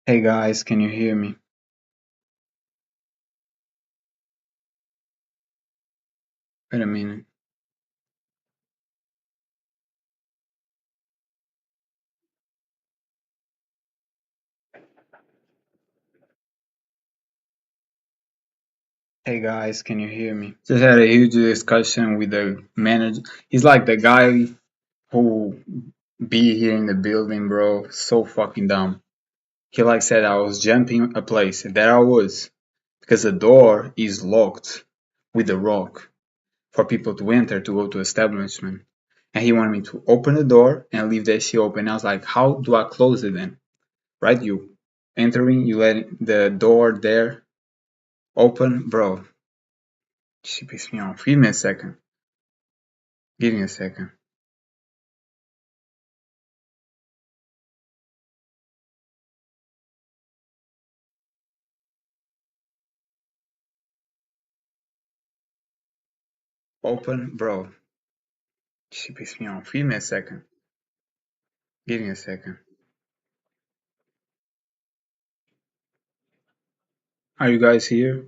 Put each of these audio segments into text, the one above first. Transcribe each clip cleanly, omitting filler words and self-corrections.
Hey guys, can you hear me? Wait a minute. Hey guys, can you hear me? Just had a huge discussion with the manager. He's like the guy who be here in the building, bro. So fucking dumb. He like said I was jumping a place. That I was. Because the door is locked with a rock for people to enter to go to establishment. And he wanted me to open the door and leave that shit open. I was like, how do I close it then? Right? You entering, you let the door there open, bro. She pissed me off. Give me a second. Give me a second. Open, bro. She pissed me off. Give me a second. Give me a second. Are you guys here?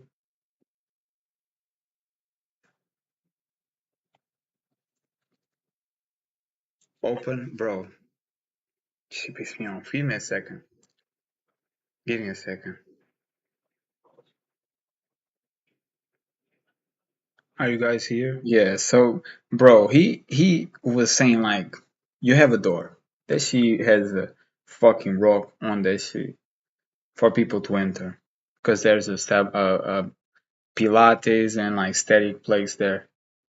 Open, bro. She pissed me off. Give me a second. Give me a second. Are you guys here? Yeah. So, bro, he was saying like, you have a door. That she has a fucking rock on that shit for people to enter, because there's a Pilates and like static place there.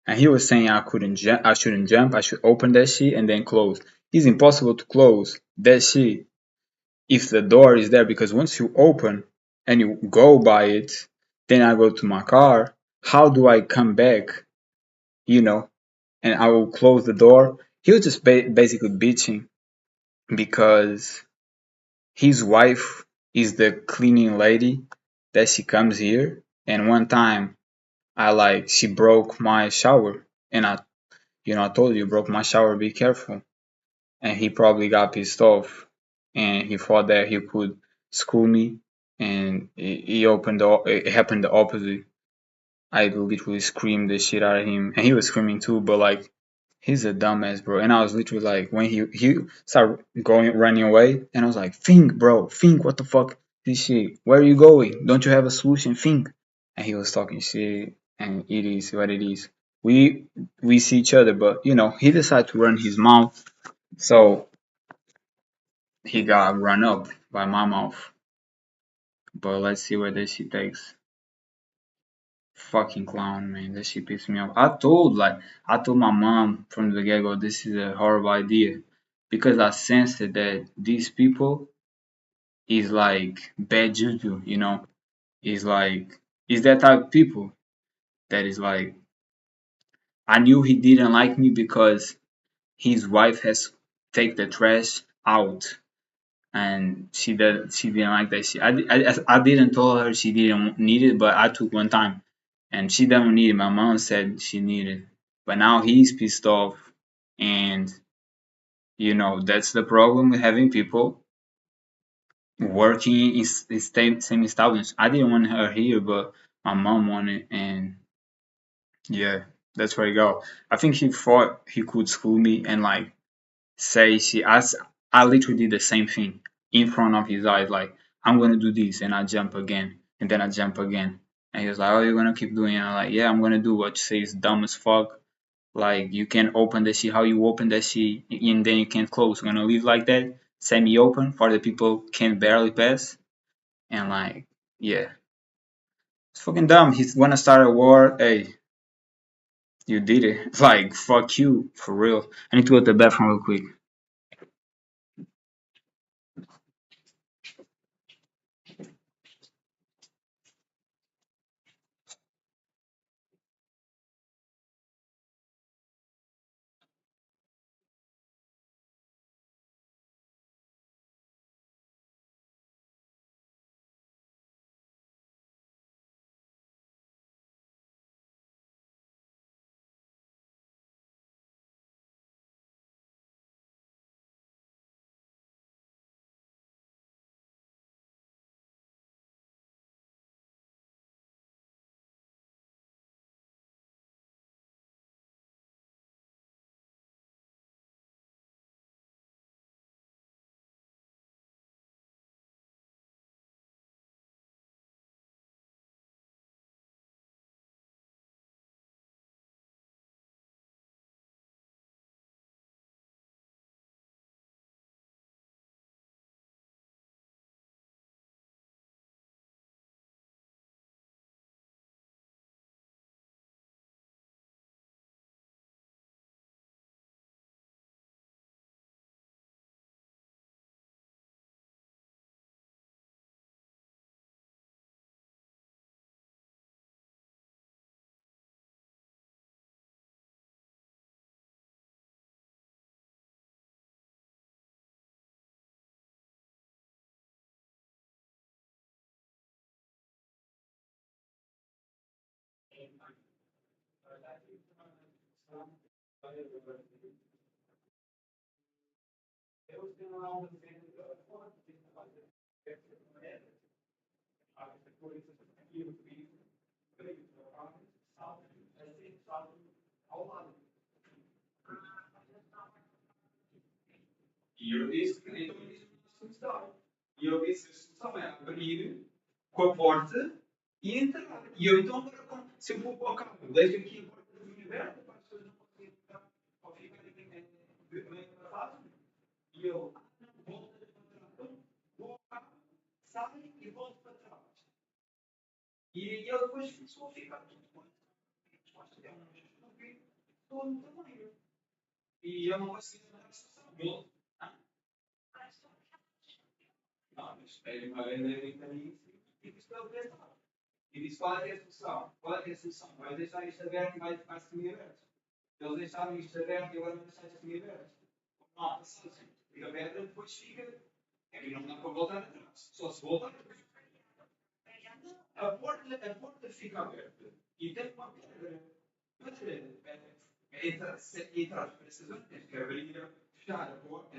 And he was saying I shouldn't jump, I should open that shit and then close. It's impossible to close that shit if the door is there, because once you open and you go by it, then I go to my car. How do I come back? You know, and I will close the door. He was just basically bitching because his wife is the cleaning lady that she comes here, and one time she broke my shower, and I told you broke my shower, be careful. And he probably got pissed off, and he thought that he could school me, and it happened the opposite. I literally screamed the shit out of him, and he was screaming too, but like, he's a dumbass, bro. And I was literally like, when he started running away, and I was like, think, bro, think, what the fuck, this shit, where are you going? Don't you have a solution? Think. And he was talking shit, and it is what it is. We we see each other, but he decided to run his mouth, so he got run up by my mouth. But let's see where this shit takes. Fucking clown, man. That shit pissed me off. I told my mom from the get go, this is a horrible idea, because I sensed that these people is like bad juju, Is like, is that type of people that is like, I knew he didn't like me because his wife has take the trash out, and she didn't like that shit. I didn't tell her she didn't need it, but I took one time, and she don't need it. My mom said she needed, but now he's pissed off, and that's the problem with having people working in same establishment. I didn't want her here, but my mom wanted, and yeah, that's where I go. I think he thought he could school me and like say I literally did the same thing in front of his eyes, like, I'm gonna do this, and I jump again, and then I jump again, and he was like, oh, you're gonna keep doing it? I'm like, yeah, I'm gonna do what you say is dumb as fuck. Like, you can open the shit how you open the shit, and then you can't close. You're gonna leave like that, semi open for the people can barely pass, and like, yeah, it's fucking dumb. He's gonna start a war. Hey, you did it. Like, fuck you, for real. I need to go to the bathroom real quick. E eu disse que então isso não é solução. E eu disse que a solução é abrir com a porta e entrar. E eu então agora, se eu vou para o carro, deixo aqui a porta da minha aberta para as pessoas não poderem entrar ou ficarem meio atrasadas. E eu, não, volta para trás. Então, vou ao carro, saio e volto para trás. E ele depois começou a ficar tudo com é um estúpido todo tamanho. E eu não consigo dar a solução. Ele, não, mas ele uma vez ele para mim e disse para ele pensar. E disse qual é a solução? Qual é a solução? Vai deixar isto aberto e vai ficar semi-aberto. Eles deixaram isto aberto e agora vão deixar isto semi-aberto. Não, assim, fica aberto depois fica. E não dá para voltar atrás. Só se voltar depois. A porta fica aberta e tem uma pedra. Entrar para essa zona, tens que abrir, fechar a porta,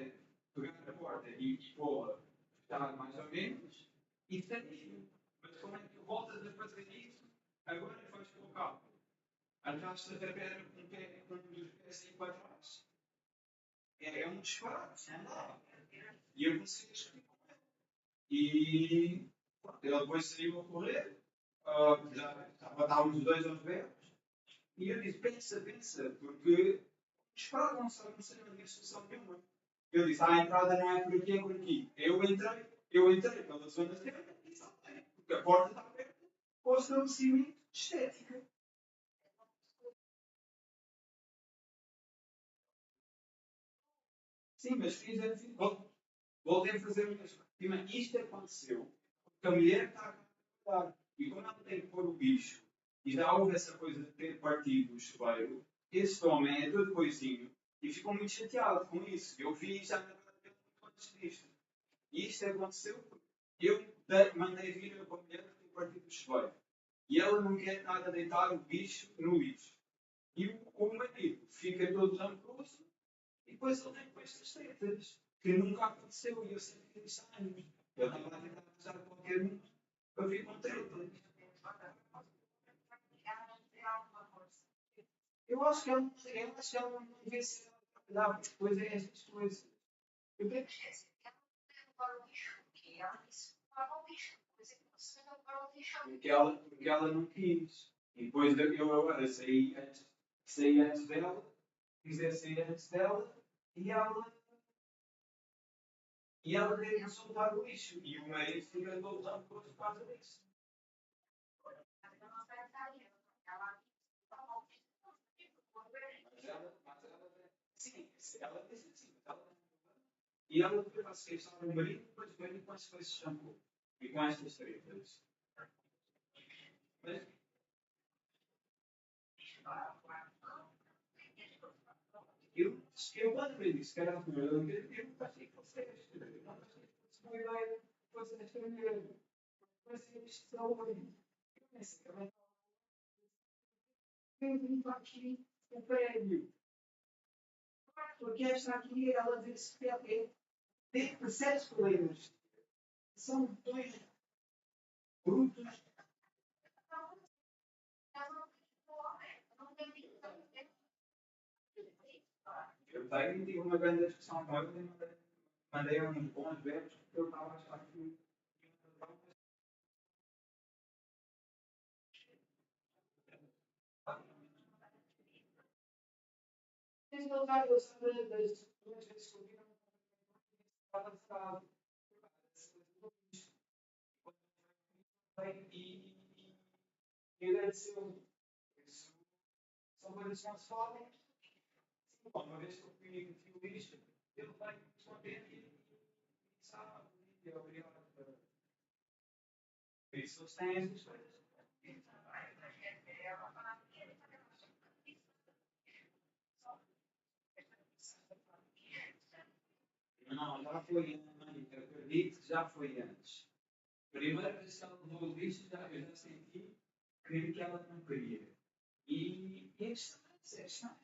pegar a porta e pô-la, fechar mais ou menos, e sair. Mas como é que voltas a fazer isso? Agora faz com o carro. Arrasta a pedra com um dos pés assim para trás. É um disparate, não dá. E eu comecei a discutir com ele. E ele depois saiu a correr, já estávamos os dois aos berros, e eu disse: pensa, porque disparado não sei, não tinha solução nenhuma. Eu disse: a entrada não é por aqui, é por aqui. Eu entrei pela zona certa e saltei, porque a porta está aberta para o estabelecimento de estética. Sim, mas fiz assim, voltei a fazer o mesmo. Isto aconteceu porque a mulher está a trabalhar. E quando ela tem que pôr o bicho, e já houve essa coisa de ter partido o chuveiro, esse homem é todo coisinho e ficou muito chateado com isso. Eu vi já na cara dele muito antes disto. E isto aconteceu porque eu mandei vir a mulher que tem partido o chuveiro. E ela não quer nada deitar o bicho no lixo. E o marido fica todo rancoroso e depois ele tem com estas tretas que nunca aconteceu e eu sempre que disse anos. Eu estava a tentar usar qualquer um para vir com tretas. Eu acho que ela não devia ser trabalhar, porque depois é estas coisas. Eu tenho que porque ela não quis. E depois eu agora saí antes dela, quisesse sair antes dela, e ela, e ela teve que soltar o lixo. E o marido fica todo rancoroso por causa disso. Sim, ela disse assim, e ela depois vai se queixar do marido, depois o marido vai se shampoo. E com estas tretas. Mas eu quando me disse que era a primeira vez, eu não achei que fosse esta. Eu não achei que fosse uma ideia, fosse esta mulher. Mas isto é o marido. Eu pensei também. Eu vim para aqui o prédio. Porque esta aqui, ela disse que tem 7 colegas. São dois brutos. Eu tive uma grande discussão com ele e mandei uns bons verbos porque eu estava a achar que. Tens de levar das duas vezes que eu vi, estava ficado. E agradeceu. Isso são coisas que não se falam. Uma vez que eu fui e meti o lixo, ele vai contente e sabe, e é obrigado. Por isso eles têm essas coisas. Não, já foi antes. Acredito que já foi antes. Primeira vez que ela levou o lixo, eu já senti que ela não queria. E é estranho,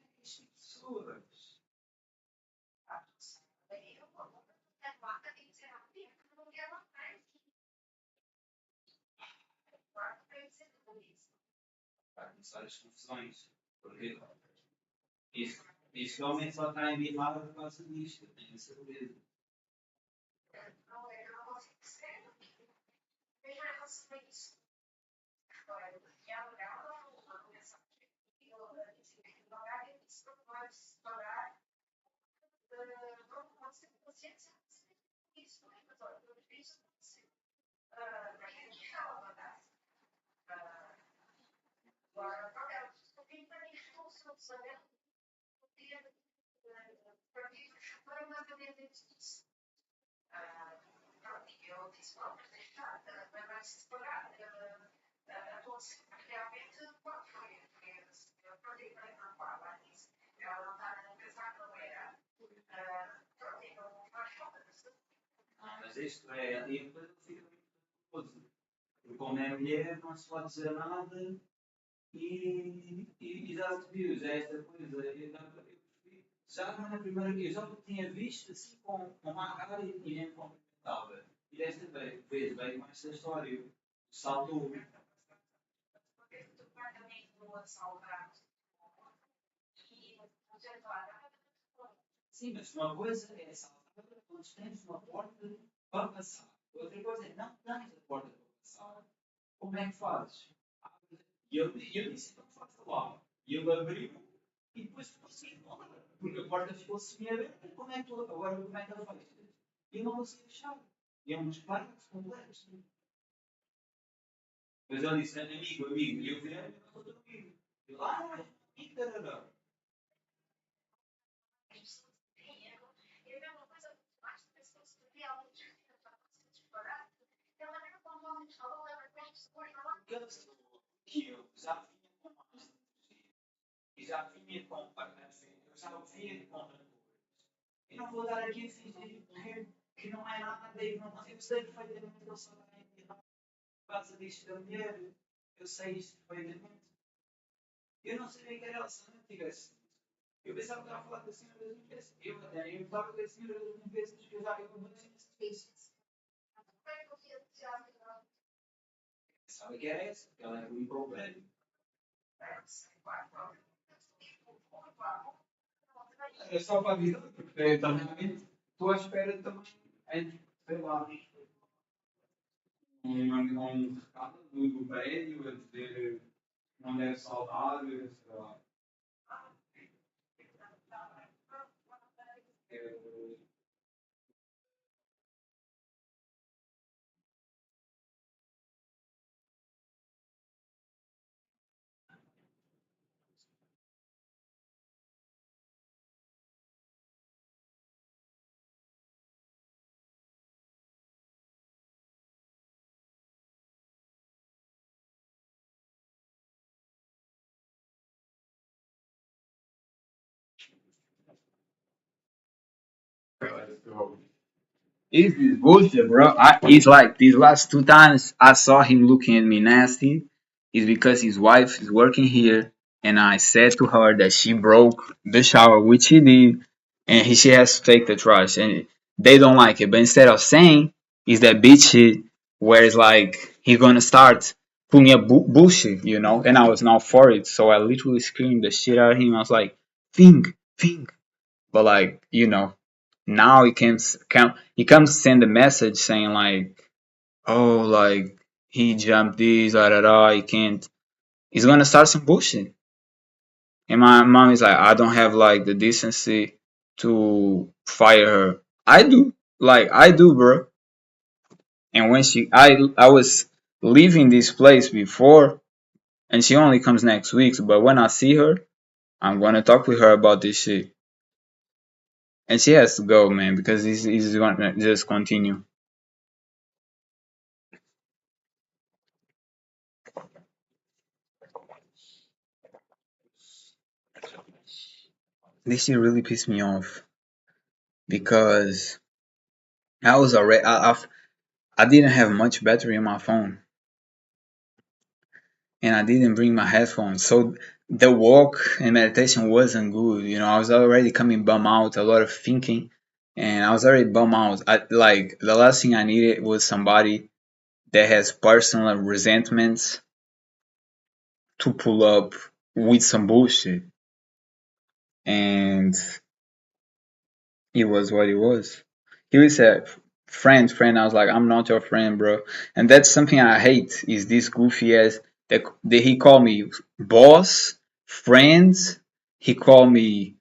It's this bullshit, bro. It's like these last two times I saw him looking at me nasty. Is because his wife is working here, and I said to her that she broke the shower, which she did, and she has to take the trash, and they don't like it. But instead of saying, is that bitch shit, where it's like he's gonna start pulling up bullshit, you know? And I was not for it, so I literally screamed the shit out of him. I was like, think, think. But like, now he comes send a message saying like, oh, like he jumped this, da da da. He can't. He's gonna start some bullshit. And my mom is like, I don't have like the decency to fire her. I do, I do, bro. And when I was leaving this place before, and she only comes next week. But when I see her, I'm gonna talk with her about this shit. And she has to go, man, because he's gonna just continue. This shit really pissed me off because I was already I didn't have much battery in my phone, and I didn't bring my headphones. So the walk and meditation wasn't good. I was already coming bum out, a lot of thinking, and I was already bum out. Like the last thing I needed was somebody that has personal resentments to pull up with some bullshit. And it was what it was. He was a friend. I was like, I'm not your friend, bro. And that's something I hate is this goofy ass that he called me boss, friends. He called me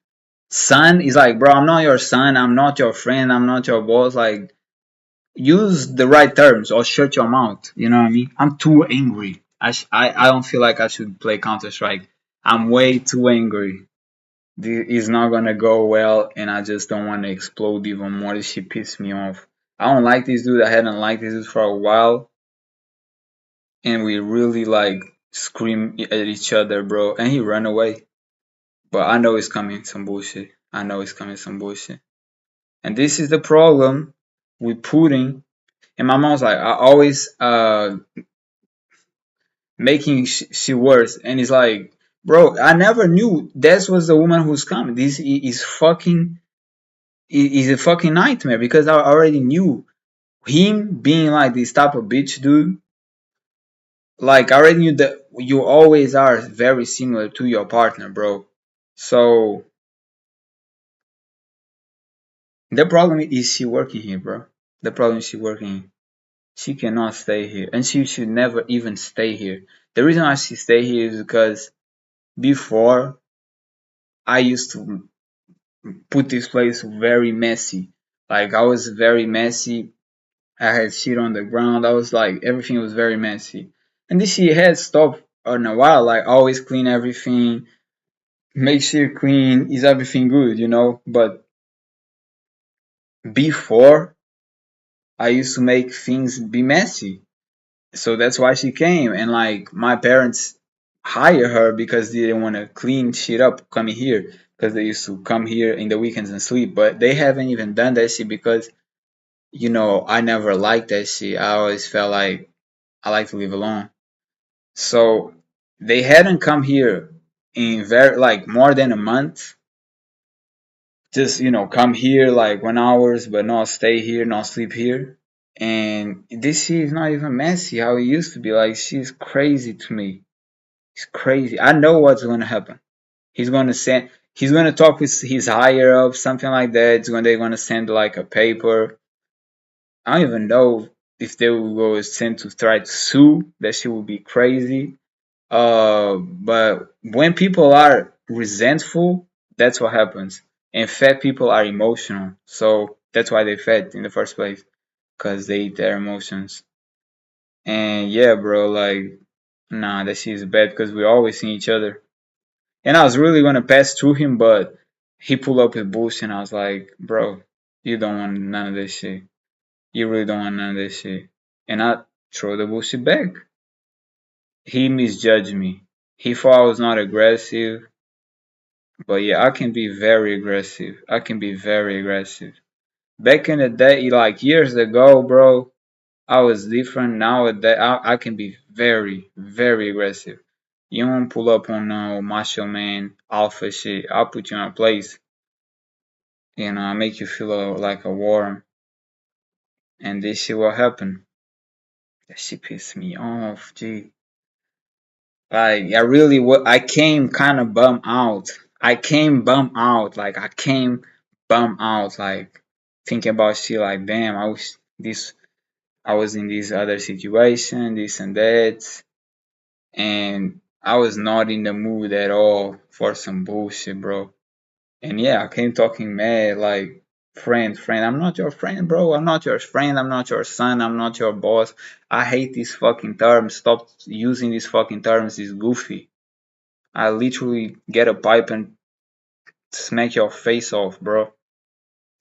son. He's like, bro, I'm not your son. I'm not your friend. I'm not your boss. Like, use the right terms or shut your mouth. You know what I mean? I'm too angry. I don't feel like I should play Counter Strike. I'm way too angry. It's not gonna go well, and I just don't want to explode even more. This shit pissed me off. I don't like this dude. I hadn't liked this dude for a while, and we really like scream at each other, bro. And he ran away. But I know it's coming some bullshit. I know it's coming some bullshit. And this is the problem with Putin. And my mom's like, I always making she worse. And it's like, bro, I never knew that was the woman who's coming. This is fucking is a fucking nightmare because I already knew him being like this type of bitch dude. Like I already knew that you always are very similar to your partner, bro. So the problem is she working here, bro. The problem is she working. She cannot stay here, and she should never even stay here. The reason why she stay here is because before I used to put this place very messy. Like I was very messy. I had shit on the ground. I was like everything was very messy. And this shit had stopped in a while. Like always clean everything, make sure clean, is everything good. But before I used to make things be messy. So that's why she came. And like my parents hire her because they didn't want to clean shit up coming here. Because they used to come here in the weekends and sleep. But they haven't even done that shit because I never liked that shit. I always felt like I like to live alone. So they hadn't come here in very like more than a month. Just come here like 1 hours, but not stay here, not sleep here. And this shit is not even messy how it used to be. Like she's crazy to me. It's crazy. I know what's gonna happen. He's gonna send. He's gonna talk with his higher up, something like that. They're gonna send like a paper. I don't even know if they will go send to try to sue. That shit would be crazy. But when people are resentful, that's what happens. And fat people are emotional, so that's why they fat in the first place, cause they eat their emotions. And yeah, bro, like, nah, that shit is bad because we always see each other. And I was really gonna pass through him, but he pulled up with bullshit, and I was like, bro, you don't want none of this shit. You really don't want none of this shit. And I throw the bullshit back. He misjudged me. He thought I was not aggressive. But yeah, I can be very aggressive. I can be very aggressive. Back in the day, like years ago, bro, I was different. Nowadays, I can be very, very aggressive. You don't pull up on no macho man, alpha shit. I'll put you in a place. I make you feel like a worm. And this shit will happen. That shit pissed me off, gee. Like, I came kind of bummed out. I came bummed out. Like, I came bummed out. Like, thinking about shit like, damn, I was in this other situation, this and that. And I was not in the mood at all for some bullshit, bro. And yeah, I came talking mad, like, friend, I'm not your friend, bro. I'm not your friend. I'm not your son. I'm not your boss. I hate these fucking terms. Stop using these fucking terms. It's goofy. I literally get a pipe and smack your face off, bro.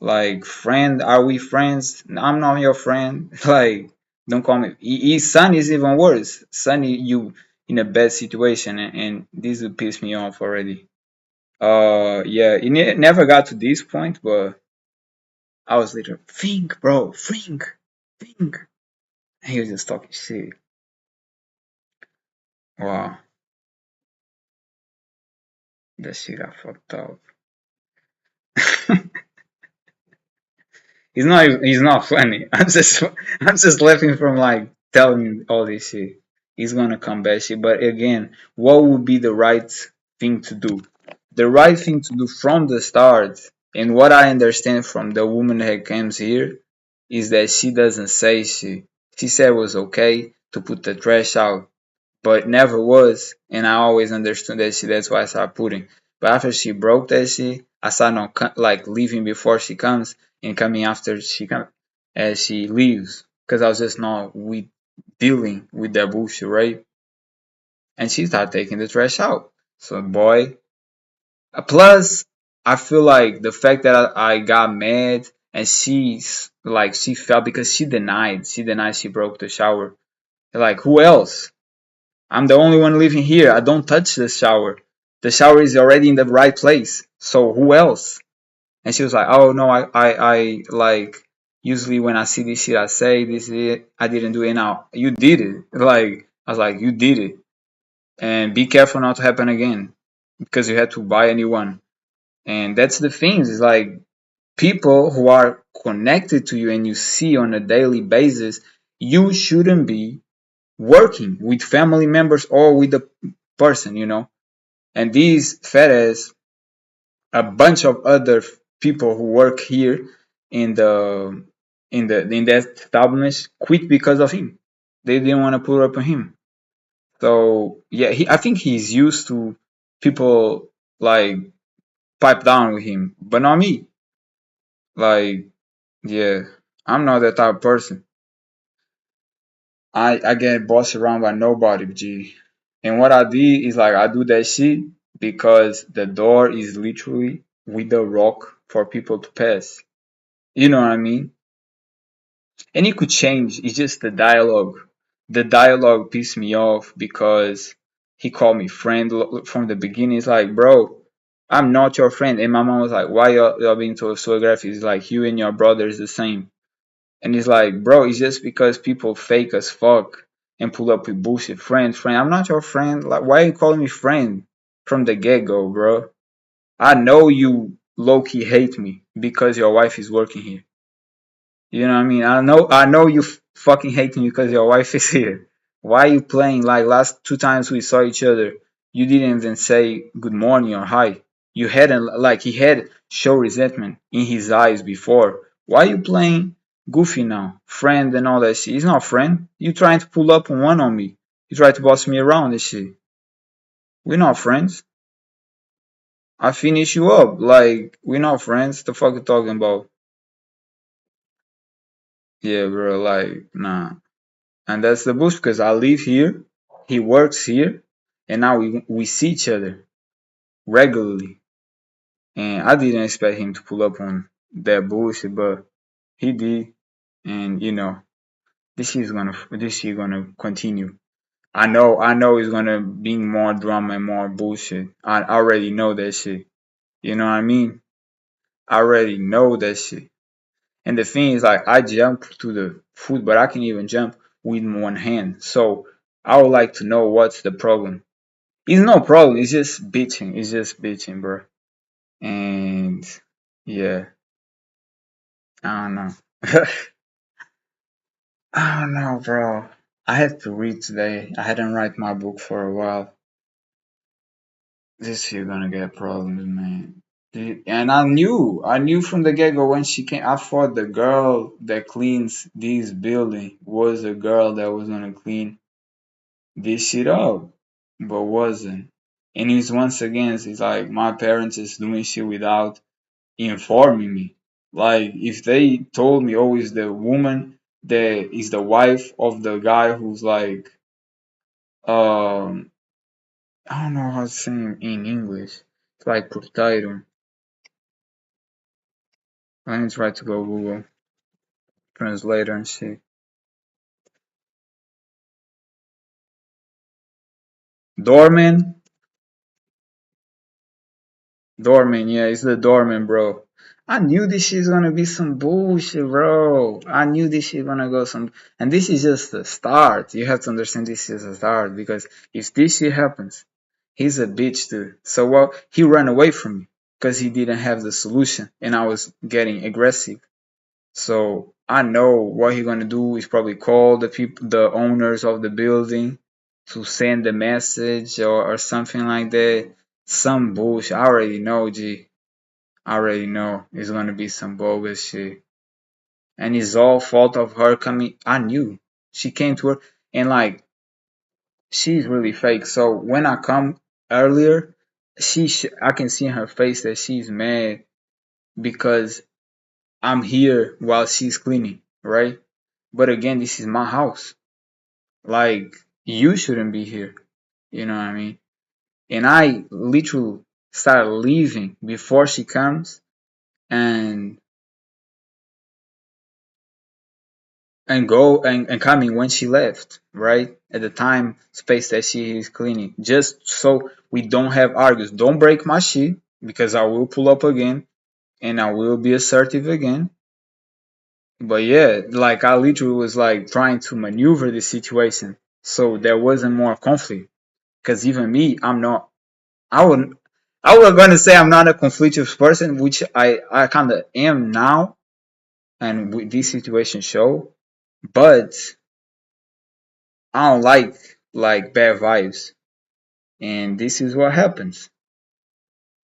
Like, friend, are we friends? I'm not your friend. Like, don't call me. His son is even worse. Son, you in a bad situation, and this will piss me off already. Yeah, it never got to this point, but I was literally, think, bro, think. And he was just talking shit. Wow, that shit I fucked up. He's not funny. I'm just laughing from like telling all this shit. He's gonna come back shit. But again, what would be the right thing to do? The right thing to do from the start, and what I understand from the woman that comes here, is that she doesn't say shit. She said it was okay to put the trash out, but never was. And I always understood that shit. That's why I started putting. But after she broke that shit, I started not like leaving before she comes and coming after she comes as she leaves. Cause I was just not dealing with that bullshit, right? And she started taking the trash out. So boy, plus I feel like the fact that I got mad and she felt because she denied she broke the shower. Like who else? I'm the only one living here. I don't touch the shower. The shower is already in the right place. So who else? And she was like, oh no, I like usually when I see this shit, I say this is it. I didn't do it. Now you did it. Like I was like, you did it, and be careful not to happen again because you had to buy a new one. And that's the thing. Is like people who are connected to you and you see on a daily basis, you shouldn't be working with family members or with the person. And these fat a bunch of other people who work here in the in that establishment quit because of him. They didn't want to put up on him. So yeah, I think he's used to people like pipe down with him, but not me. Like yeah, I'm not that type of person. I get bossed around by nobody, G. And what I did is like I do that shit because the door is literally with the rock for people to pass. You know what I mean? And it could change. It's just the dialogue. The dialogue pissed me off because he called me friend from the beginning. It's like, bro, I'm not your friend. And my mom was like, why y'all being so aggressive? It's like you and your brother is the same. And it's like, bro, it's just because people fake as fuck and pull up with bullshit. Friend. I'm not your friend. Like, why are you calling me friend from the get go, bro? I know you low key hate me because your wife is working here. You know what I mean? I know you fucking hate me because your wife is here. Why are you playing like last two times we saw each other? You didn't even say good morning or hi. You hadn't like he had show resentment in his eyes before. Why are you playing goofy now? Friend and all that shit. He's not friend. You trying to pull up one on me. You try to boss me around and shit. We're not friends. I finish you up. Like, we're not friends. The fuck you talking about? Yeah, bro, like, nah. And that's the bush because I live here, he works here, and now we see each other regularly. And I didn't expect him to pull up on that bullshit, but he did. And this is gonna continue. I know it's gonna be more drama and more bullshit. I already know that shit. You know what I mean? I already know that shit. And the thing is, like, I jump to the food, but I can even jump with one hand. So I would like to know what's the problem. It's no problem. It's just bitching. It's just bitching, bro. And yeah, I don't know. I don't know, bro. I have to read today. I hadn't write my book for a while. This year gonna get problems, man. And I knew from the get go when she came. I thought the girl that cleans this building was the girl that was gonna clean this shit up, but wasn't. And it's once again, it's like my parents is doing shit without informing me. Like if they told me, oh, it's the woman that is the wife of the guy who's like, um, I don't know how to say in English. It's like porteiro. Let me try to go Google Translator and see. Doormen, Doormen, yeah, it's the doorman, bro. I knew this shit's gonna be some bullshit, bro. I knew this shit gonna go some, and this is just the start. You have to understand this is a start because if this shit happens, he's a bitch too. So well, he ran away from me because he didn't have the solution, and I was getting aggressive. So I know what he's gonna do is probably call the people, the owners of the building, to send a message or something like that. Some bullshit. I already know, G. I already know it's gonna be some bogus shit. And it's all fault of her coming. I knew she came to her, and like she's really fake. So when I come earlier, I can see in her face that she's mad because I'm here while she's cleaning, right? But again, this is my house. Like you shouldn't be here. You know what I mean? And I literally started leaving before she comes, and and coming when she left, right? At the time space that she is cleaning. Just so we don't have arguments. Don't break my shit because I will pull up again and I will be assertive again. But yeah, like I literally was like trying to maneuver the situation so there wasn't more conflict. Cause even me, I wouldn't I was gonna say I'm not a conflictive person, which I kinda am now and with this situation show. But I don't like bad vibes, and this is what happens.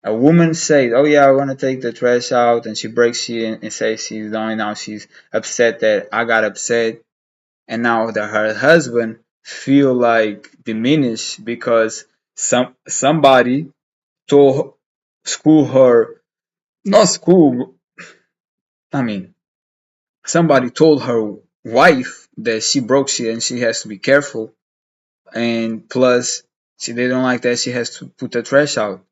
A woman says, "Oh yeah, I want to take the trash out," and she breaks it and says she's done. Now she's upset that I got upset, and now that her husband feel like diminished because somebody told school her, not school. I mean, somebody told her wife that she broke shit and she has to be careful, and plus they don't like that she has to put the trash out.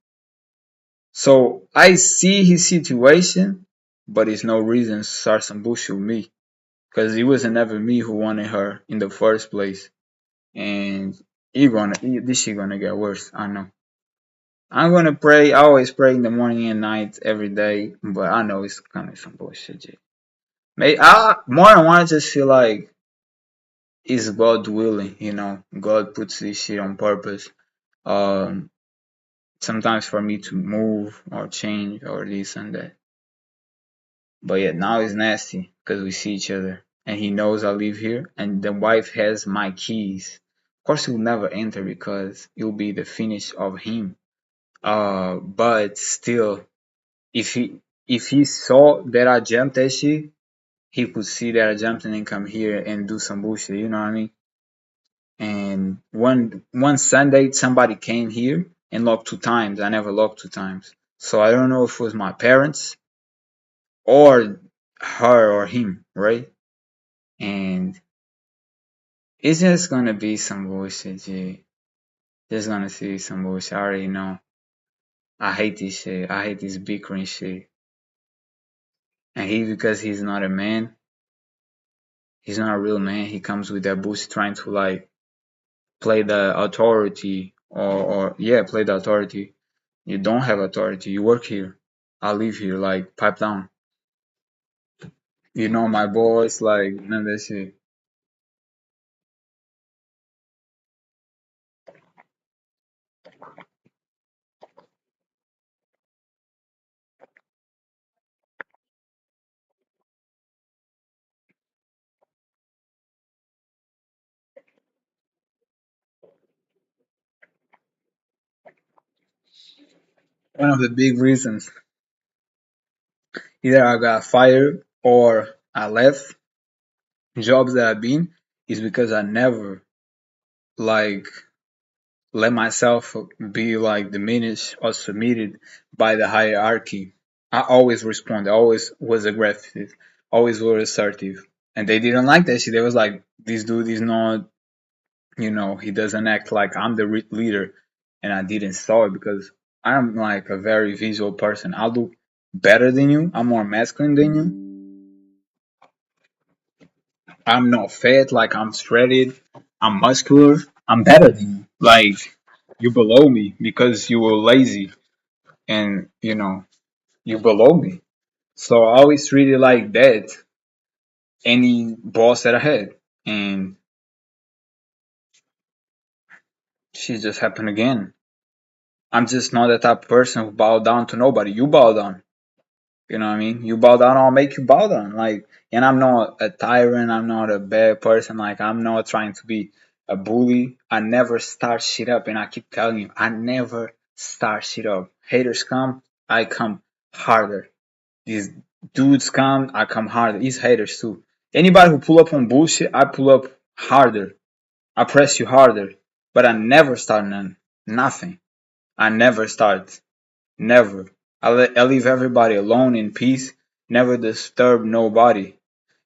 So I see his situation, but it's no reason to start some bullshit with me because it wasn't ever me who wanted her in the first place, and this shit gonna get worse. I know. I'm gonna pray. I always pray in the morning and night every day, but I know it's kind of some bullshit. G. May I more and more just feel like it's God willing. God puts this shit on purpose. Um, Sometimes for me to move or change or this and that. But yeah, now it's nasty because we see each other and he knows I live here and the wife has my keys. Of course, he will never enter because it will be the finish of him. But still, if he saw that I jumped that shit, he could see that I jumped and then come here and do some bullshit. You know what I mean? And one Sunday, somebody came here and locked 2 times. I never locked 2 times, so I don't know if it was my parents or her or him, right? And it's just gonna be some bullshit, G. Just gonna see some bullshit. I already know. I hate this shit. I hate this bickering shit. And because he's not a man, he's not a real man. He comes with that bullshit trying to like play the authority or yeah, play the authority. You don't have authority. You work here. I live here. Like pipe down. My boss. Like none of that shit. One of the big reasons either I got fired or I left jobs that I've been is because I never like let myself be like diminished or submitted by the hierarchy. I always responded, always was aggressive, always was assertive. And they didn't like that shit. They was like, this dude is not, he doesn't act like I'm the leader. And I didn't saw it because I'm like a very visual person. I'll do better than you. I'm more masculine than you. I'm not fat, like I'm shredded. I'm muscular. I'm better than you. Like you below me because you were lazy and you below me. So I always treated like that any boss that I had. And she just happened again. I'm just not the type of person who bow down to nobody. You bow down. You know what I mean? You bow down, I'll make you bow down. Like, and I'm not a tyrant. I'm not a bad person. Like, I'm not trying to be a bully. I never start shit up, and I keep telling you, I never start shit up. Haters come, I come harder. These dudes come, I come harder. These haters too. Anybody who pull up on bullshit, I pull up harder. I press you harder. But I never start none. Nothing. I never start. Never. I leave everybody alone in peace. Never disturb nobody.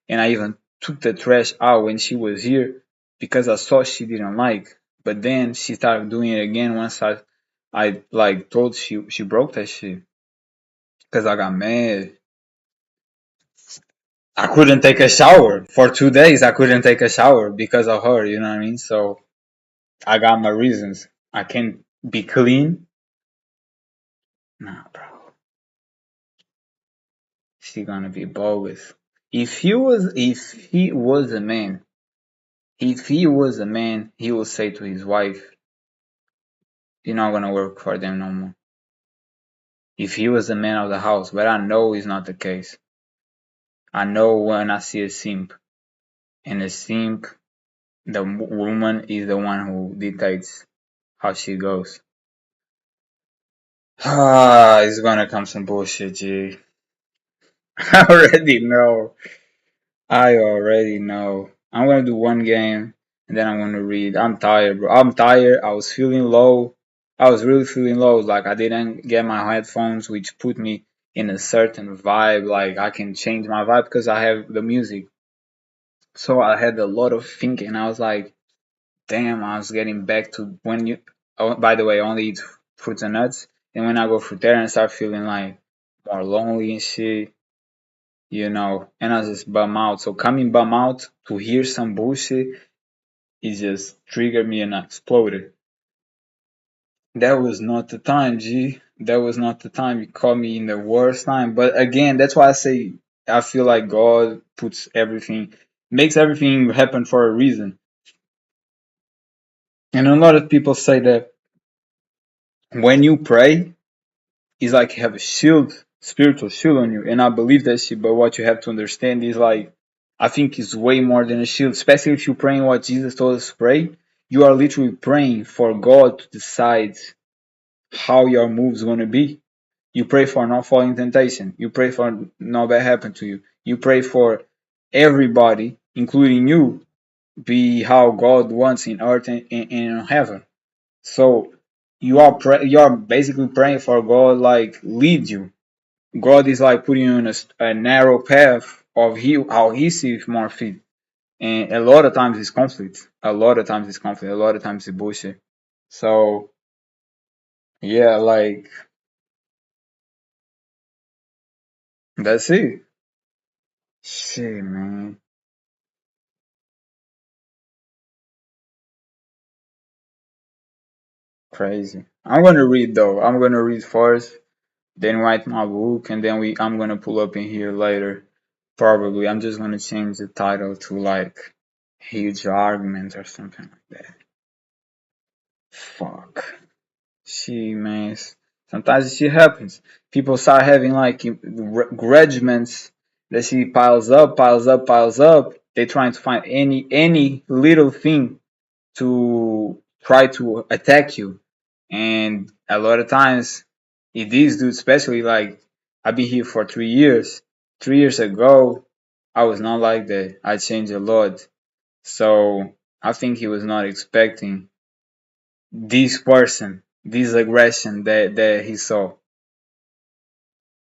And I even took the trash out when she was here because I saw she didn't like. But then she started doing it again once I like told she broke that shit because I got mad. I couldn't take a shower for 2 days. I couldn't take a shower because of her. You know what I mean? So I got my reasons. I can't be clean. Nah, bro. She gonna be bogus. If he was a man, if he was a man, he would say to his wife, "You're not gonna work for them no more." If he was the man of the house, but I know it's not the case. I know when I see a simp, and a simp, the woman is the one who dictates how she goes. Ah, it's gonna come some bullshit, G. I already know. I already know. I'm gonna do one game and then I'm gonna read. I'm tired, bro. I'm tired. I was feeling low. I was really feeling low. Like I didn't get my headphones, which put me in a certain vibe. Like I can change my vibe because I have the music. So I had a lot of thinking. I was like, damn, I was getting back to when you. Oh, by the way, I only eat fruits and nuts. And when I go fruitarian, I start feeling like more lonely and shit, and I just bum out. So coming bum out to hear some bullshit, it just triggered me and I exploded. That was not the time, G. That was not the time. You caught me in the worst time. But again, that's why I say I feel like God puts everything, makes everything happen for a reason. And a lot of people say that when you pray, it's like you have a shield, spiritual shield on you. And I believe that shit, but what you have to understand is like, I think it's way more than a shield, especially if you're praying what Jesus told us to pray. You are literally praying for God to decide how your move's going to be. You pray for not falling in temptation. You pray for no bad happen to you. You pray for everybody, including you, be how God wants in earth and in heaven. So you are basically praying for God like lead you. God is like putting you in a narrow path of how He sees more fit. And a lot of times it's conflict. A lot of times it's conflict. A lot of times it's bullshit. So yeah, like that's it. Shit, man, crazy. I'm gonna read though. I'm gonna read first, then write my book, and then I'm gonna pull up in here later. Probably, I'm just gonna change the title to like huge arguments or something like that. Fuck. She, man, sometimes shit happens. People start having like regiments that she piles up, piles up, piles up. They trying to find any little thing to try to attack you. And a lot of times, if these dudes, especially like I've been here for 3 years. 3 years ago, I was not like that. I changed a lot. So I think he was not expecting this person, this aggression that he saw.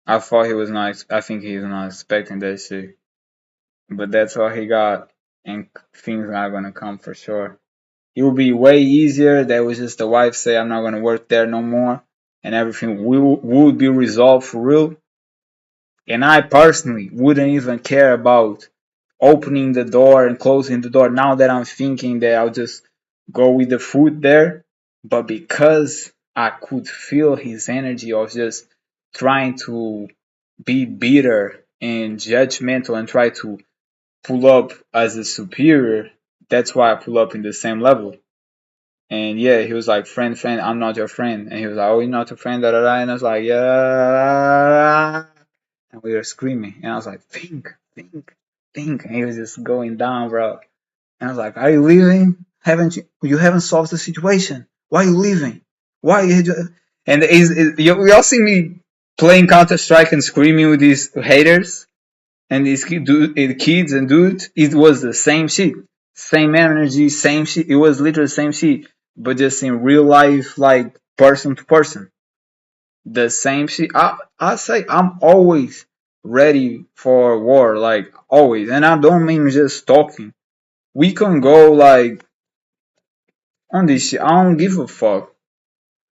I thought he was not. I think he was not expecting that shit. But that's all he got, and things are gonna come for sure. It will be way easier. That was just the wife say, "I'm not gonna work there no more," and everything would be resolved for real. And I personally wouldn't even care about opening the door and closing the door. Now that I'm thinking that I'll just go with the food there, but because I could feel his energy of just trying to be bitter and judgmental and try to pull up as a superior, that's why I pull up in the same level. And yeah, he was like, friend, friend, I'm not your friend. And he was like, oh, you're not a friend, da da da. And I was like, yeah. And we were screaming. And I was like, think, think. And he was just going down, bro. And I was like, are you leaving? You haven't solved the situation. Why are you leaving? Why are you just... And we all see me playing Counter Strike and screaming with these haters and these kids and dudes. It was the same shit, same energy, same shit. It was literally the same shit, but just in real life, like person to person, the same shit. I say I'm always ready for war, like always, and I don't mean just talking. We can go like on this shit. I don't give a fuck.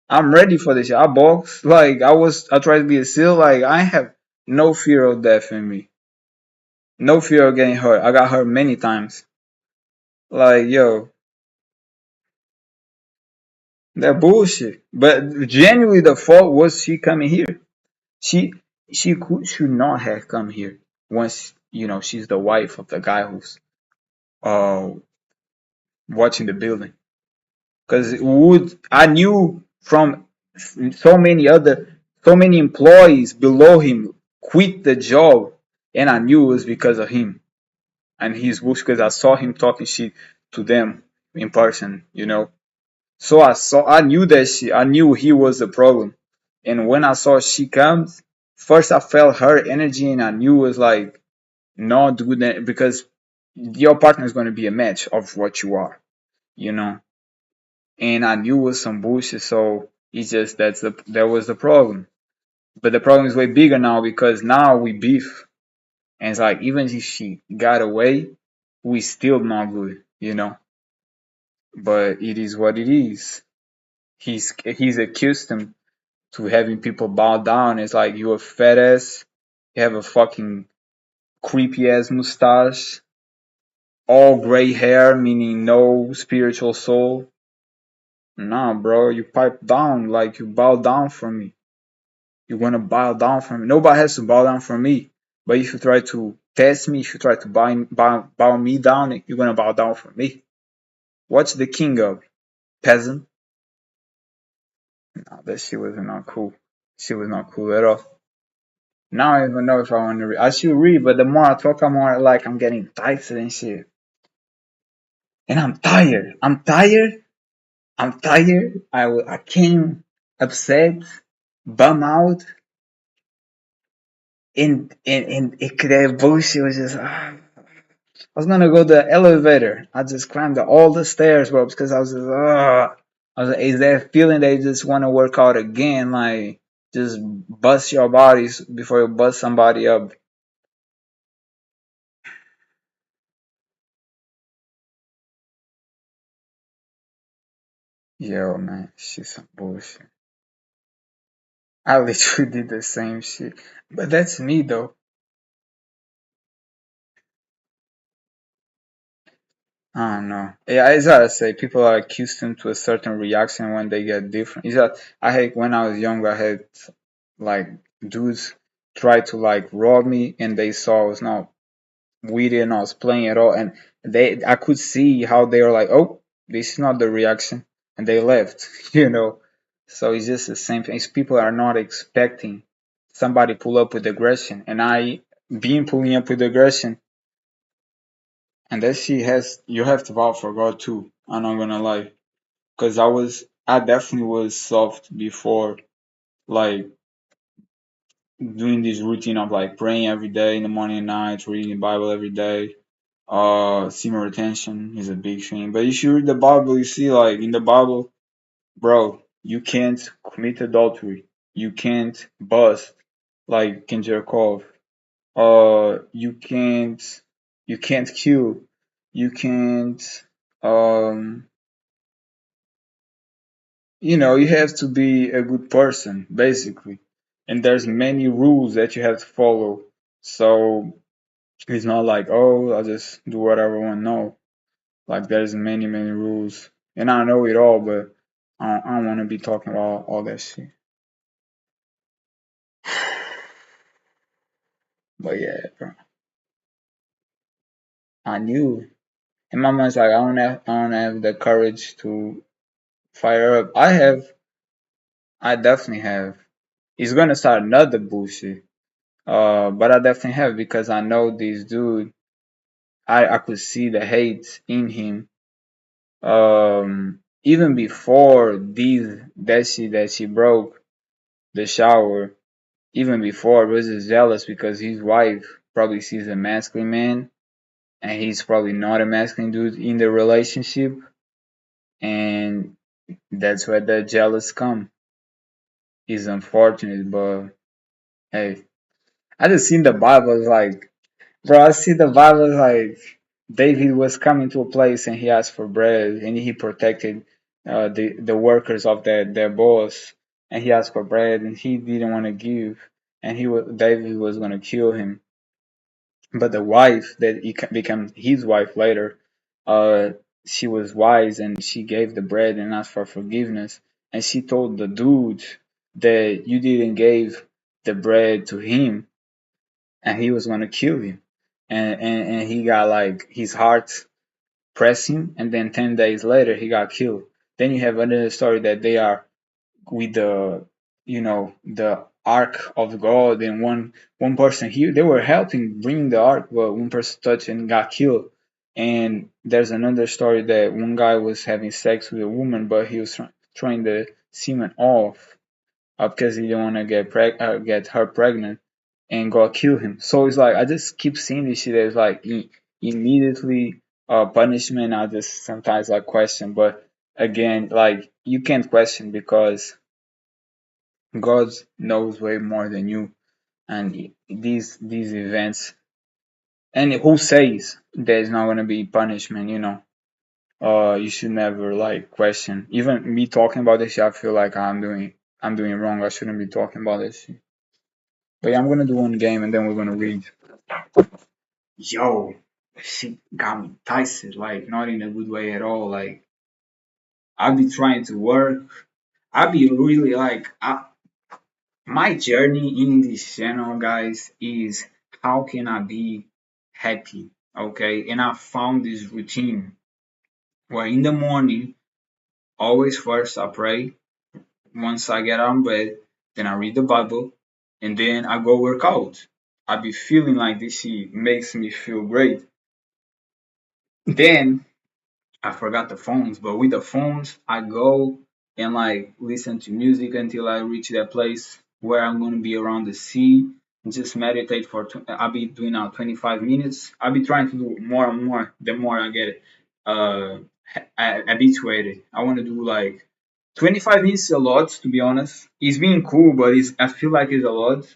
I'm ready for this shit. I box like I try to be a seal. Like I have no fear of death in me. No fear of getting hurt. I got hurt many times. Like, yo, that bullshit. But genuinely, the fault was she coming here. She should not have come here. Once she's the wife of the guy who's uh watching the building. Because would I knew from so many employees below him quit the job, and I knew it was because of him and his bullshit. Because I saw him talking shit to them in person. So I knew that I knew he was the problem. And when I saw she comes, first I felt her energy and I knew it was like not good because your partner is going to be a match of what you are, you know. And I knew it was some bullshit, so it's just that was the problem. But the problem is way bigger now because now we beef, and it's like even if she got away, we still not good. But it is what it is. He's accustomed to having people bow down. It's like you a fat ass, you have a fucking creepy ass mustache, all gray hair, meaning no spiritual soul. Nah, bro, you pipe down like you bow down for me. You wanna bow down for me. Nobody has to bow down for me. But if you try to test me, if you try to bow me down, you're gonna bow down for me. What's the king of? Peasant? Nah, that shit was not cool. She was not cool at all. Now I don't even know if I want to read. I should read, but the more I talk, I'm more like I'm getting tired and shit. And I'm tired. I'm tired. I'm tired. I came upset, bum out, and that bullshit was just. I was gonna go the elevator. I just climbed all the stairs, bro, because I was just. I was like, is that feeling that you just want to work out again? Like, just bust your bodies before you bust somebody up. Yo, man, she's some bullshit. I literally did the same shit. But that's me though. I don't know. Yeah, it's hard to say. People are accustomed to a certain reaction when they get different. It's that I hate when I was younger. I had like dudes try to like rob me, and they saw I was not we didn't I was playing at all, and I could see how they were like, oh, this is not the reaction, and they left. So it's just the same thing. It's people are not expecting somebody pull up with aggression, and I being pulling up with aggression, and that she has you have to vow for God too. I'm not gonna lie, because I definitely was soft before, like doing this routine of like praying every day in the morning and night, reading the Bible every day. Semen retention is a big thing. But if you read the Bible, you see like in the Bible, bro, you can't commit adultery. You can't bust like can jerk off. You can't kill. You can't um you have to be a good person, basically. And there's many rules that you have to follow. So it's not like, oh, I'll just do whatever I want. No. Like there's many, many rules. And I know it all, but I don't want to be talking about all that shit. But yeah, bro, I knew. And my mom's like, I don't have the courage to fire up. I definitely have. He's gonna start another bullshit. But I definitely have because I know this dude. I could see the hate in him. Even before these that she broke the shower. Even before, I was just jealous because his wife probably sees a masculine man, and he's probably not a masculine dude in the relationship, and that's where the jealous come. It's unfortunate, but hey, I just seen the Bible like, bro, I see the Bible like David was coming to a place and he asked for bread and he protected the workers of their boss and he asked for bread and he didn't want to give and David was gonna kill him, but the wife that he became his wife later, uh, she was wise and she gave the bread and asked for forgiveness and she told the dude that you didn't give the bread to him and he was gonna kill him. And he got like his heart pressing, and then 10 days later he got killed. Then you have another story that they are with the ark of God, and one person here they were helping bring the ark, but one person touched and got killed. And there's another story that one guy was having sex with a woman, but he was trying the semen off because he didn't want to get her pregnant and God kill him. So it's like I just keep seeing this shit as like immediately punishment. I just sometimes like question, but again, like you can't question because God knows way more than you, and these events. And who says there's not gonna be punishment? You should never like question. Even me talking about this shit, I feel like I'm doing wrong. I shouldn't be talking about this shit. But yeah, I'm gonna do one game and then we're gonna read. Yo, she got me tight, like not in a good way at all. Like I be trying to work. I be really like my journey in this channel, guys, is how can I be happy? Okay, and I found this routine where in the morning, always first I pray. Once I get out of bed, then I read the Bible, and then I go work out. I be feeling like this shit makes me feel great. Then I forgot the phones, but with the phones, I go and like listen to music until I reach that place where I'm gonna be around the sea and just meditate for. I'll be doing now 25 minutes. I'll be trying to do more and more. The more I get uh habituated, I want to do like 25 minutes is a lot to be honest. It's been cool, but I feel like it's a lot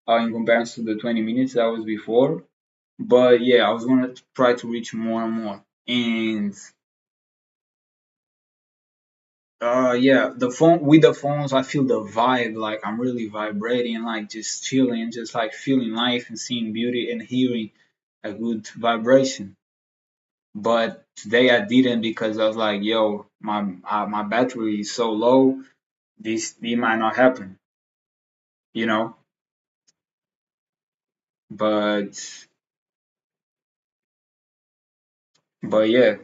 in comparison to the 20 minutes that was before. But yeah, I was gonna try to reach more and more. And yeah, the phones, I feel the vibe, like I'm really vibrating, like just chilling, just like feeling life and seeing beauty and hearing a good vibration. But today I didn't because I was like, yo, my battery is so low, this might not happen, you know. But yeah,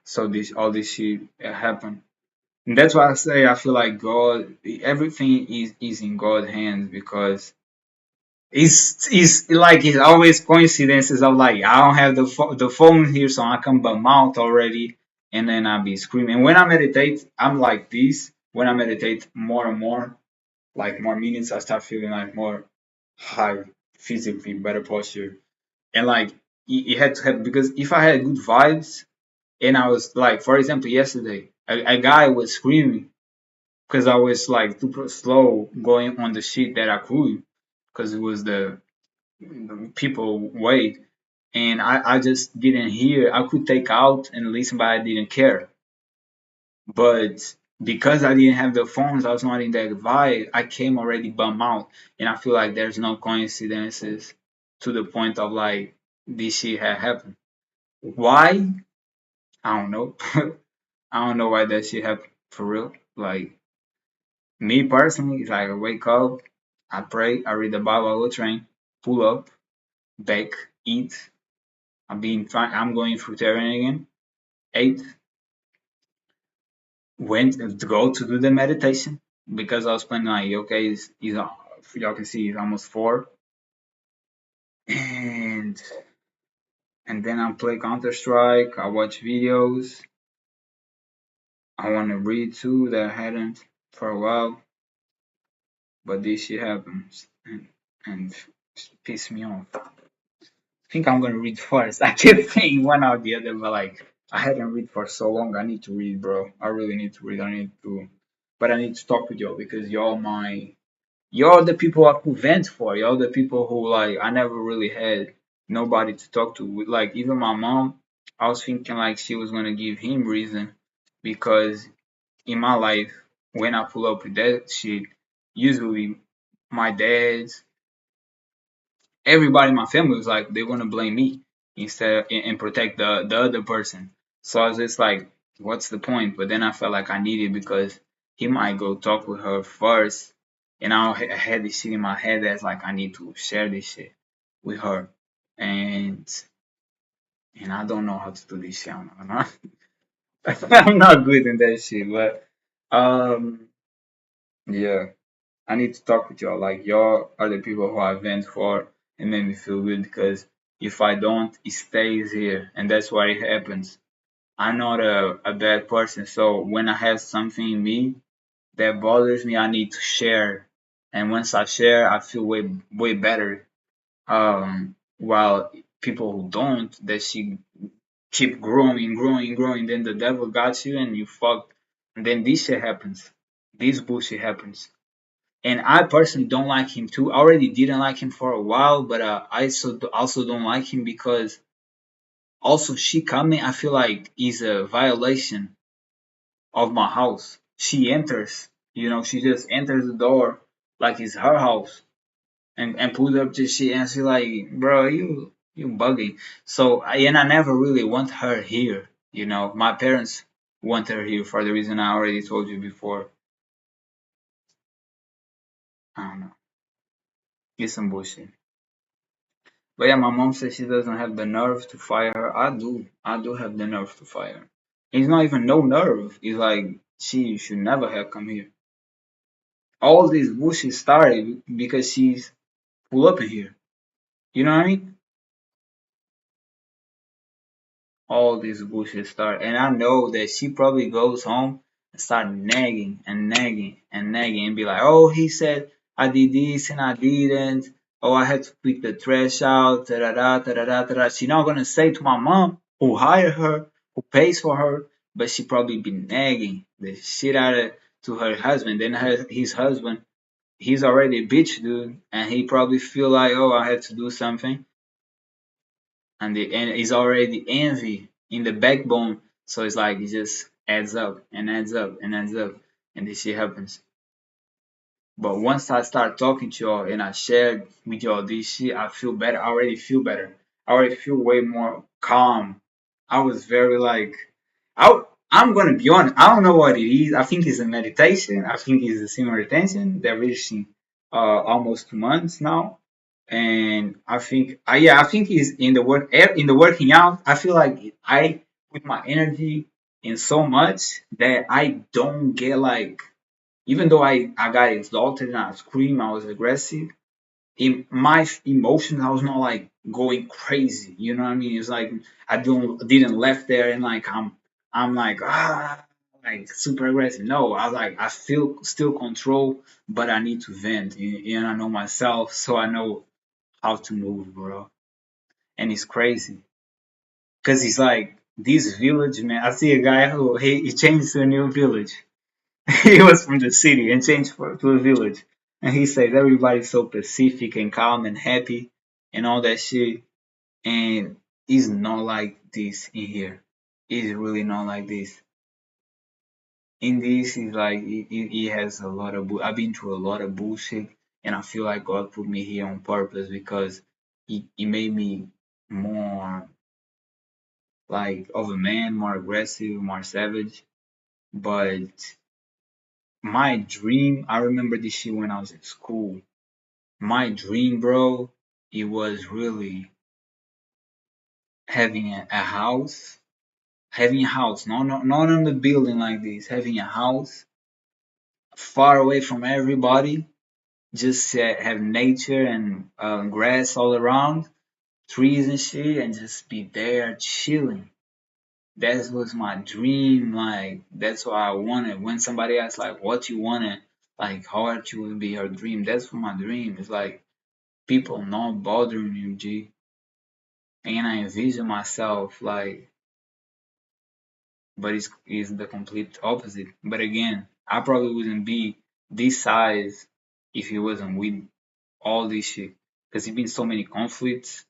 so this all this shit happened. And that's why I say I feel like God, everything is in God's hands because it's like it's always coincidences of like I don't have the phone here, so I come bum out already, and then I be screaming. When I meditate, I'm like this. When I meditate more and more, like more minutes, I start feeling like more high, physically better posture, and like it had to happen because if I had good vibes and I was like, for example, yesterday a guy was screaming because I was like super slow going on the shit that I could because it was the people wait, and I just didn't hear. I could take out and listen, but I didn't care. But because I didn't have the phones, I was not in that vibe. I came already bum out, and I feel like there's no coincidences to the point of like this shit had happened. Why? I don't know. I don't know why that shit happened for real. Like me personally, it's like I wake up, I pray, I read the Bible, I go train, pull up. bake, eat. I'm going fruitarian again. Ate, went to go to do the meditation because I was planning like, okay, y'all can see he's almost 4, and then I play Counter Strike. I watch videos. I want to read too that I hadn't for a while, but this shit happens and piss me off. I think I'm gonna read first. I kept saying one or the other, but like I hadn't read for so long. I need to read, bro. I really need to read. But I need to talk with y'all because y'all the people I could vent for. Y'all the people who like I never really had nobody to talk to. Like even my mom, I was thinking like she was gonna give him reason because in my life, when I pull up with that shit, usually my dad's, everybody in my family was like, they want to blame me instead and protect the other person. So I was just like, what's the point? But then I felt like I needed because he might go talk with her first. And I had this shit in my head that's like, I need to share this shit with her. And I don't know how to do this shit. I'm not, I'm not good in that shit. But yeah. I need to talk with y'all. Like y'all are the people who I vent for and make me feel good because if I don't, it stays here and that's why it happens. I'm not a bad person, so when I have something in me that bothers me, I need to share. And once I share, I feel way better. While people who don't, that she keep growing, then the devil got you and you fucked. And then this shit happens. This bullshit happens. And I personally don't like him too. I already didn't like him for a while, but also don't like him because also she coming, I feel like is a violation of my house. She enters, she just enters the door like it's her house and pulls up to shit and she like, bro, you bugging. So and I never really want her here. My parents want her here for the reason I already told you before. I don't know. It's some bullshit. But yeah, my mom says she doesn't have the nerve to fire her. I do. I do have the nerve to fire her. It's not even no nerve. It's like she should never have come here. All this bullshit started because she's pull up in here. You know what I mean? All this bullshit start. And I know that she probably goes home and start nagging and nagging and nagging and be like, oh, he said I did this and I didn't. Oh, I had to pick the trash out. Da da da da da da. She not gonna say to my mom who hired her, who pays for her, but she probably be nagging the shit out of to her husband. Then his husband, he's already a bitch, dude, and he probably feel like, oh, I had to do something and it's already envy in the backbone. So it's like it just adds up and adds up and adds up, and this shit happens. But once I start talking to y'all and I share with y'all this shit, I feel better. I already feel better. I already feel way more calm. I was very like, I'm gonna be honest. I don't know what it is. I think it's a meditation. I think it's a similar retention. They're reaching almost 2 months now, and I think, I think it's in the working out. I feel like I put my energy in so much that I don't get like, even though I got exalted and I screamed, I was aggressive. In my emotions, I was not like going crazy. You know what I mean? It's like I didn't left there and like I'm like like super aggressive. No, I was like I feel still control, but I need to vent. And I know myself, so I know how to move, bro. And it's crazy because he's like this village, man. I see a guy who he changed to a new village. He was from the city and changed to a village. And he says everybody's so pacific and calm and happy and all that shit. And it's not like this in here. It's really not like this. In this, it's like it has a lot of. I've been through a lot of bullshit, and I feel like God put me here on purpose because He made me more like of a man, more aggressive, more savage. But my dream, I remember this shit when I was in school. My dream, bro, it was really having a house, having a house, not on the building like this, having a house far away from everybody, just have nature and grass all around, trees and shit, and just be there chilling. That was my dream. Like that's what I wanted. When somebody asks like, "What you wanted?" Like, how hard you would be your dream. That's what my dream. It's like people not bothering you, G. And I envision myself like, but it's the complete opposite. But again, I probably wouldn't be this size if it wasn't with all this shit. Because it's been so many conflicts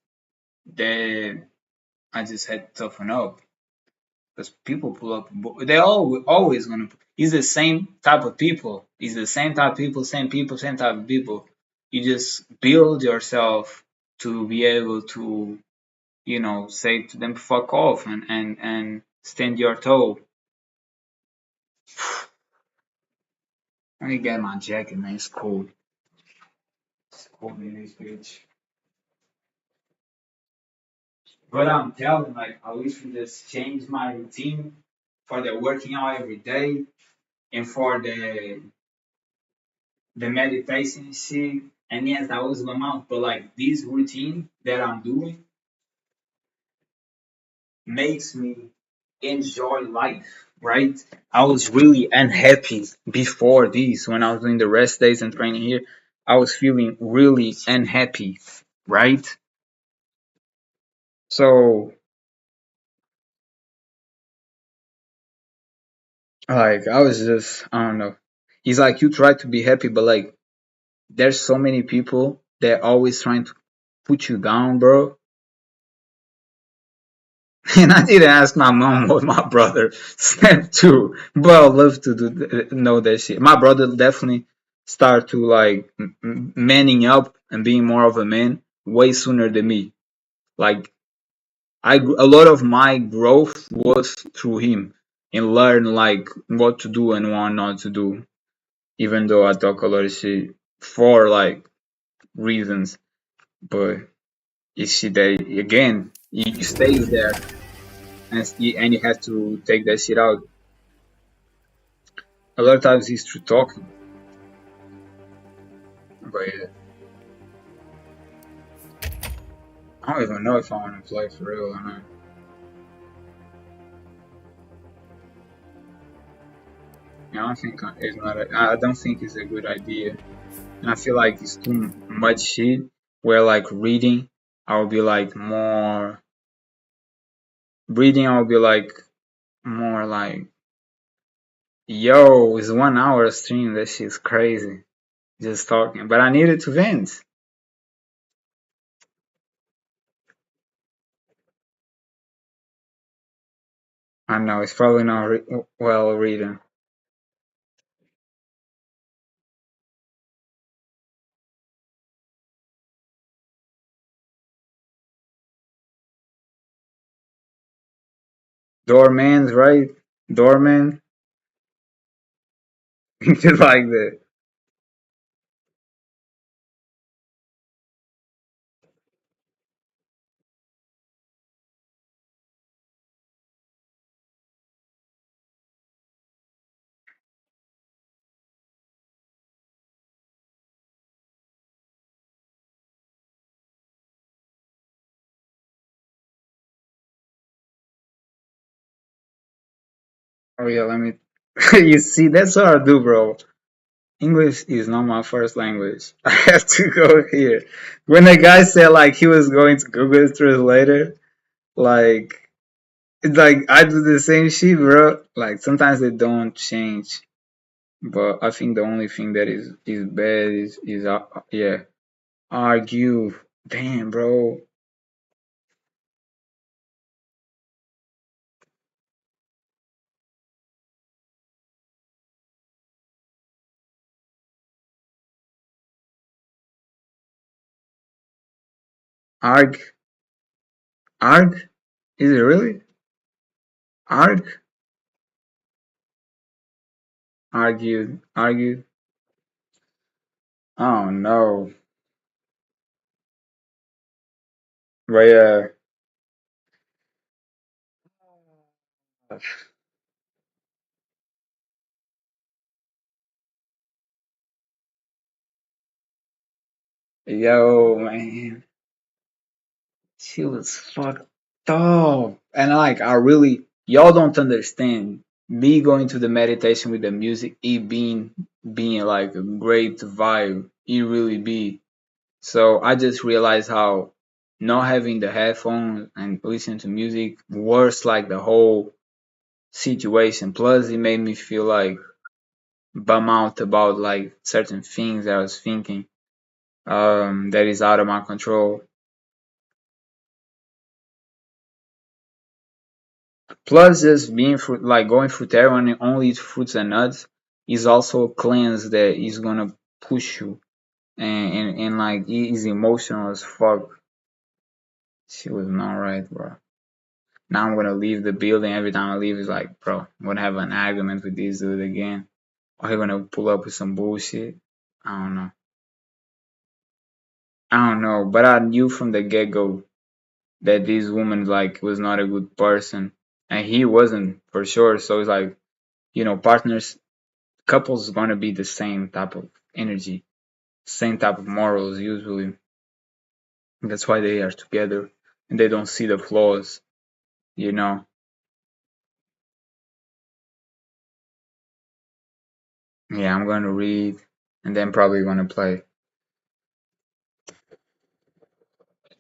that I just had to toughen up. Because people pull up, they're always gonna. It's the same type of people. It's the same type of people, same type of people. You just build yourself to be able to, say to them, fuck off and stand your toe. Let me get my jacket, man. It's cold. It's cold in this bitch. But I'm telling, like, I wish we just change my routine for the working out every day and for the meditation shit. And yes, that was my mouth. But like this routine that I'm doing makes me enjoy life, right? I was really unhappy before this when I was doing the rest days and training here. I was feeling really unhappy, right? So like I was just I don't know. It's like you try to be happy, but like there's so many people that always trying to put you down, bro. And I didn't ask my mom what my brother said too, but I love to know that shit. My brother definitely start to like manning up and being more of a man way sooner than me. Like a lot of my growth was through him and learn like what to do and what not to do. Even though I talk a lot of shit for like reasons, but it's shit that again you stays there and you have to take that shit out. A lot of times he's through talking, but yeah, I don't even know if I want to play for real or not. Yeah, I don't think it's not. I don't think it's a good idea, and I feel like it's too much shit. Where like reading, I will be like more reading. I will be like more like, yo, it's 1 hour stream. That shit's crazy. Just talking, but I needed to vent. I know it's probably not well reading. Doorman's right. Doorman, just like that. Oh yeah, let me. You see, that's what I do, bro. English is not my first language. I have to go here. When the guy said like he was going to Google Translator, like it's like I do the same shit, bro. Like sometimes they don't change, but I think the only thing that is bad is yeah, argue. Damn, bro. Arg, arg. Is it really arg? Argued, argued. Oh no. But yeah, yo, man, she was fucked up, and like I really, y'all don't understand me going to the meditation with the music, it being like a great vibe. It really be. So I just realized how not having the headphones and listening to music worse like the whole situation. Plus, it made me feel like bum out about like certain things that I was thinking that is out of my control. Plus, just being fruit, like going fruitarian and only eat fruits and nuts is also a cleanse that is gonna push you and like it is emotional as fuck. She was not right, bro. Now I'm gonna leave the building. Every time I leave, it's like, bro, I'm gonna have an argument with this dude again. Or he gonna pull up with some bullshit. I don't know. I don't know, but I knew from the get go that this woman like was not a good person, and he wasn't for sure. So it's like, partners, couples gonna be the same type of energy, same type of morals usually. That's why they are together, and they don't see the flaws. You know. Yeah, I'm gonna read, and then probably gonna play.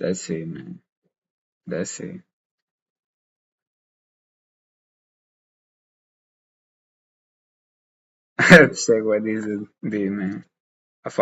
That's it, man. That's it. Check what this is, man.